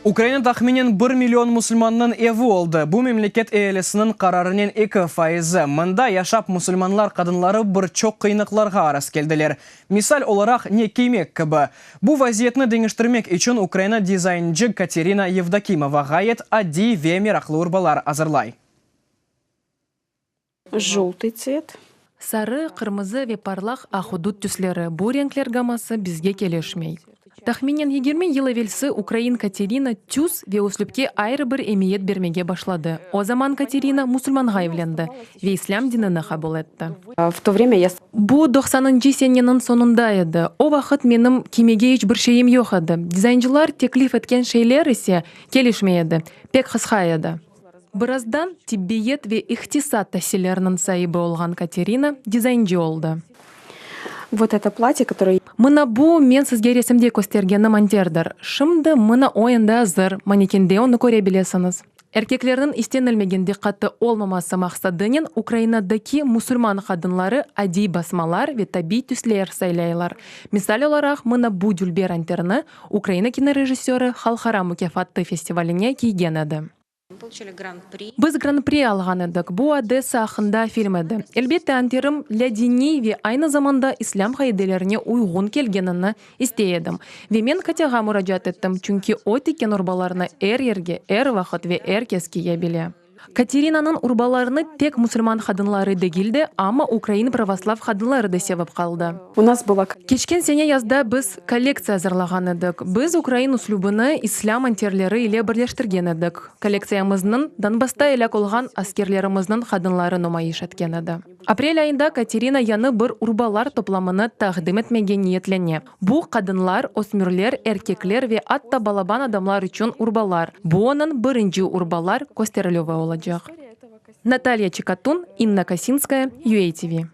Украина тахминен 1 миллион мусульманның эви oldu. Бу мемлекет әйелесінің қарарының 2%. Мында яшап мусульманлар қадынлары бір чоқ қиыныкларға арас келділер. Мисал оларақ не кемек кібі. Бу вазиетні деңіштірмек үшін Украина дизайнчы Катерина Евдокимова ғайет адди ве мерақлы урбалар азырлай. Желтый цвет. Сары, кырмызы ве парлах ахудут түслері. Бу ренклер гамасы бізге келешмей. Тахминен 20 ел велсі Украин Катерина түс ве услупке айры бір эмиет бермеге башлады. О заман Катерина мусульманға евленді. Ве ислам динini қабыл етті. В то время я... Бу 90-нчы сененің сонында еді. О вақыт менің кемеге еш бір шейім yok еді. Дизайнчылар теклиф еткен шейлер есе келешмейді. Пек қысқа еді. Біраздан тиббиет ве ихтисат тәсілерінің сайыбы олған Катерина дизайнчы олды. Вот это платье, которое... Мына бу мен сізге ресімде көстергені мантердір. Шымды мына ойында азыр, манекенде оны көре білесіңіз. Эркеклердің истенілмеген диққаты олмамасы мақсадынен Украинадаки мусульман қадынлары ади басмалар ве таби түслер сайлайлар. Мисал оларақ мына бу дүлбер антерны Украина кинорежиссері халқара мукафатты фестиваліне киген еді. Біз гран-при алған едік. Бу Одесса ақында фильм еді. Әлбетте антерім ләдини ве айны заманда ислам қайделеріне уйғын келгеніні істейедім. Ве мен Катяға мұражат еттім, чүнки о текен урбаларына ерге, вақыт ве кеске ебеле. Катеринаның урбаларыны тек мусульман хадынлары дегілді, ама Украин православ хадынлары да севіп қалды. У нас была... Кешкен сене язда біз коллекция азырлаған едік. Біз Украин услубыны ислам антерлері иле бірлештірген едік. Коллекциямыздың Донбаста еле қолған аскерлеріміздің хадынлары нумайыш еткен еді. Апрель айында Катерина яны бір урбалар топламыны тағдым етмеге ниетлене. Бу қадынлар, осмүрлер, эркеклер ве атта балабан адамлар үшін урбалар. Бу оның бірінші урбалар көстерілуі олacak. Наталья Чекатун, Инна Косинская, UATV.